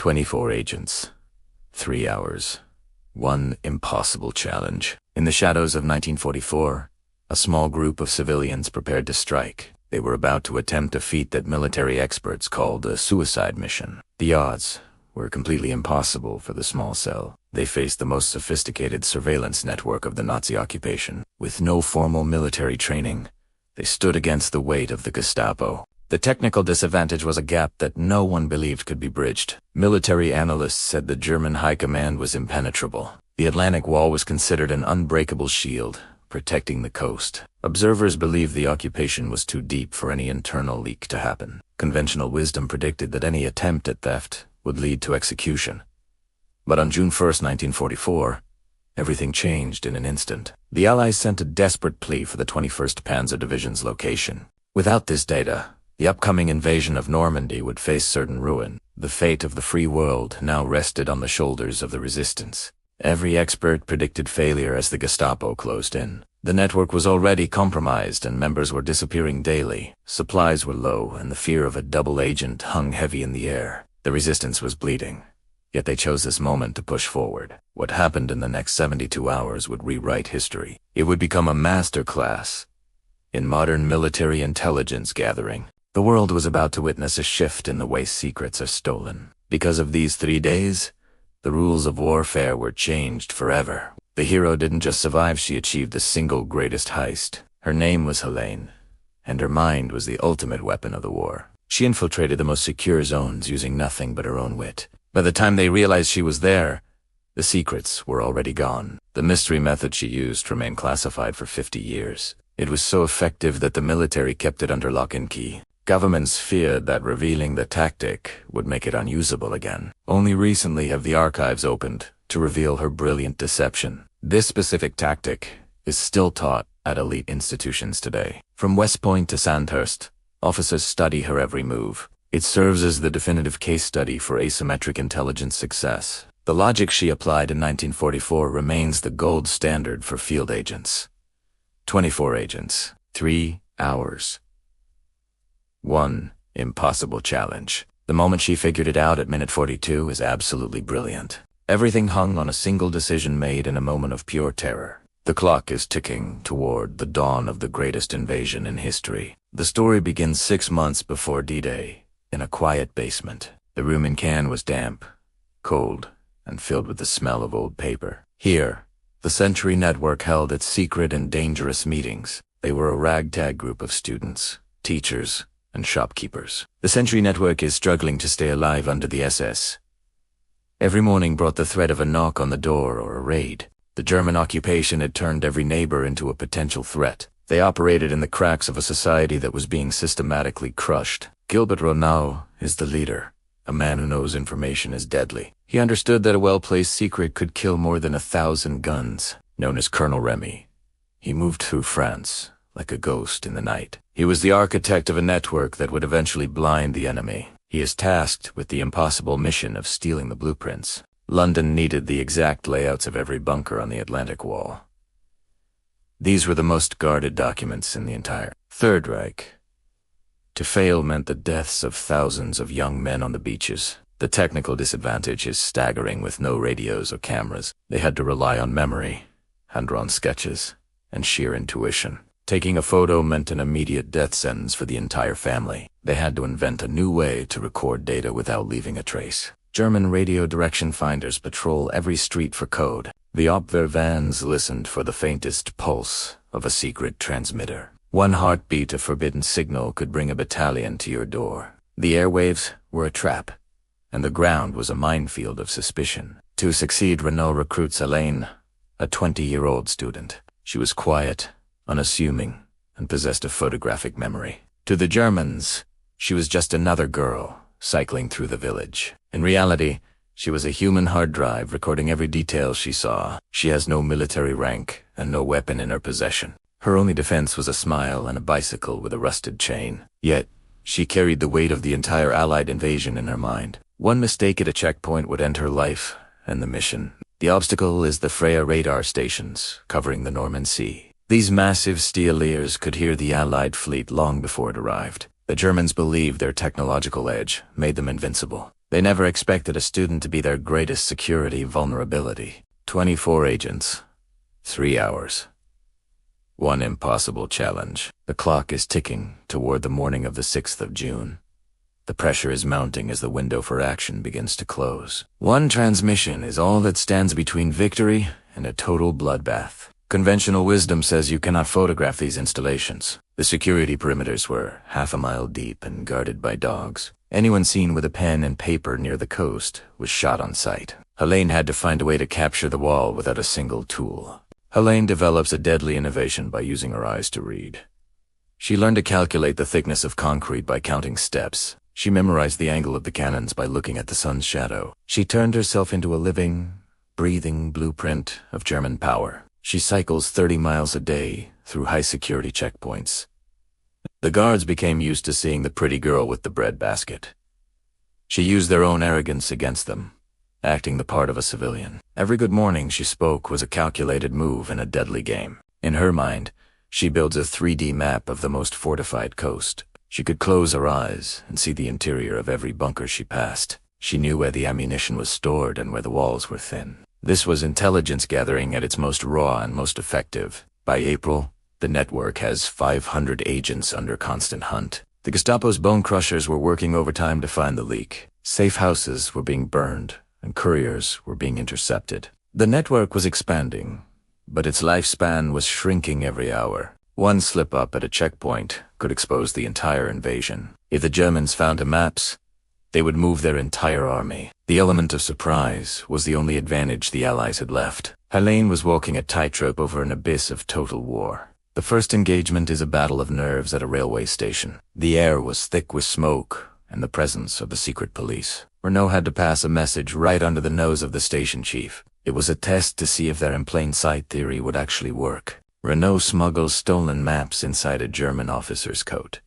24 agents. 3 hours. One impossible challenge. In the shadows of 1944, a small group of civilians prepared to strike. They were about to attempt a feat that military experts called a suicide mission. The odds were completely impossible for the small cell. They faced the most sophisticated surveillance network of the Nazi occupation. With no formal military training, they stood against the weight of the Gestapo. The technical disadvantage was a gap that no one believed could be bridged. Military analysts said the German high command was impenetrable. The Atlantic Wall was considered an unbreakable shield, protecting the coast. Observers believed the occupation was too deep for any internal leak to happen. Conventional wisdom predicted that any attempt at theft would lead to execution. But on June 1st, 1944, everything changed in an instant. The Allies sent a desperate plea for the 21st Panzer Division's location. Without this data, the upcoming invasion of Normandy would face certain ruin. The fate of the free world now rested on the shoulders of the resistance. Every expert predicted failure as the Gestapo closed in. The network was already compromised and members were disappearing daily. Supplies were low and the fear of a double agent hung heavy in the air. The resistance was bleeding, yet they chose this moment to push forward. What happened in the next 72 hours would rewrite history. It would become a master class in modern military intelligence gathering. The world was about to witness a shift in the way secrets are stolen. Because of these 3 days, the rules of warfare were changed forever. The hero didn't just survive, she achieved the single greatest heist. Her name was Helene, and her mind was the ultimate weapon of the war. She infiltrated the most secure zones using nothing but her own wit. By the time they realized she was there, the secrets were already gone. The mystery method she used remained classified for 50 years. It was so effective that the military kept it under lock and key. Governments feared that revealing the tactic would make it unusable again. Only recently have the archives opened to reveal her brilliant deception. This specific tactic is still taught at elite institutions today. From West Point to Sandhurst, officers study her every move. It serves as the definitive case study for asymmetric intelligence success. The logic she applied in 1944 remains the gold standard for field agents. 24 agents. 3 hours. One impossible challenge. The moment she figured it out at minute 42 is absolutely brilliant. Everything hung on a single decision made in a moment of pure terror. The clock is ticking toward the dawn of the greatest invasion in history. The story begins 6 months before D-Day, in a quiet basement. The room in Cannes was damp, cold, and filled with the smell of old paper. Here, the Century Network held its secret and dangerous meetings. They were a ragtag group of students, teachers, and shopkeepers. The Century Network is struggling to stay alive under the SS. Every morning brought the threat of a knock on the door or a raid. The German occupation had turned every neighbor into a potential threat. They operated in the cracks of a society that was being systematically crushed. Gilbert Ronau is the leader, a man who knows information is deadly. He understood that a well-placed secret could kill more than 1,000 guns. Known as Colonel Remy, he moved through France like a ghost in the night. He was the architect of a network that would eventually blind the enemy. He is tasked with the impossible mission of stealing the blueprints. London needed the exact layouts of every bunker on the Atlantic Wall. These were the most guarded documents in the entire Third Reich. To fail meant the deaths of thousands of young men on the beaches. The technical disadvantage is staggering. With no radios or cameras, they had to rely on memory, hand-drawn sketches, and sheer intuition. Taking a photo meant an immediate death sentence for the entire family. They had to invent a new way to record data without leaving a trace. German radio direction finders patrol every street for code. The Abwehr vans listened for the faintest pulse of a secret transmitter. One heartbeat of forbidden signal could bring a battalion to your door. The airwaves were a trap, and the ground was a minefield of suspicion. To succeed, Renault recruits Helene, a 20-year-old student. She was quiet, unassuming, and possessed a photographic memory. To the Germans, she was just another girl cycling through the village. In reality, she was a human hard drive recording every detail she saw. She has no military rank and no weapon in her possession. Her only defense was a smile and a bicycle with a rusted chain. Yet, she carried the weight of the entire Allied invasion in her mind. One mistake at a checkpoint would end her life and the mission. The obstacle is the Freya radar stations covering the Norman Sea. These massive steel ears could hear the Allied fleet long before it arrived. The Germans believed their technological edge made them invincible. They never expected a student to be their greatest security vulnerability. 24 agents. 3 hours. One impossible challenge. The clock is ticking toward the morning of the 6th of June. The pressure is mounting as the window for action begins to close. One transmission is all that stands between victory and a total bloodbath. Conventional wisdom says you cannot photograph these installations. The security perimeters were half a mile deep and guarded by dogs. Anyone seen with a pen and paper near the coast was shot on sight. Helene had to find a way to capture the wall without a single tool. Helene develops a deadly innovation by using her eyes to read. She learned to calculate the thickness of concrete by counting steps. She memorized the angle of the cannons by looking at the sun's shadow. She turned herself into a living, breathing blueprint of German power. She cycles 30 miles a day through high-security checkpoints. The guards became used to seeing the pretty girl with the bread basket. She used their own arrogance against them, acting the part of a civilian. Every good morning she spoke was a calculated move in a deadly game. In her mind, she builds a 3D map of the most fortified coast. She could close her eyes and see the interior of every bunker she passed. She knew where the ammunition was stored and where the walls were thin. This was intelligence gathering at its most raw and most effective. By April, the network has 500 agents under constant hunt. The Gestapo's bone crushers were working overtime to find the leak. Safe houses were being burned, and couriers were being intercepted. The network was expanding, but its lifespan was shrinking every hour. One slip-up at a checkpoint could expose the entire invasion. If the Germans found the maps, they would move their entire army. The element of surprise was the only advantage the Allies had left. Helene was walking a tightrope over an abyss of total war. The first engagement is a battle of nerves at a railway station. The air was thick with smoke and the presence of the secret police. Renault had to pass a message right under the nose of the station chief. It was a test to see if their in-plain-sight theory would actually work. Renault smuggles stolen maps inside a German officer's coat.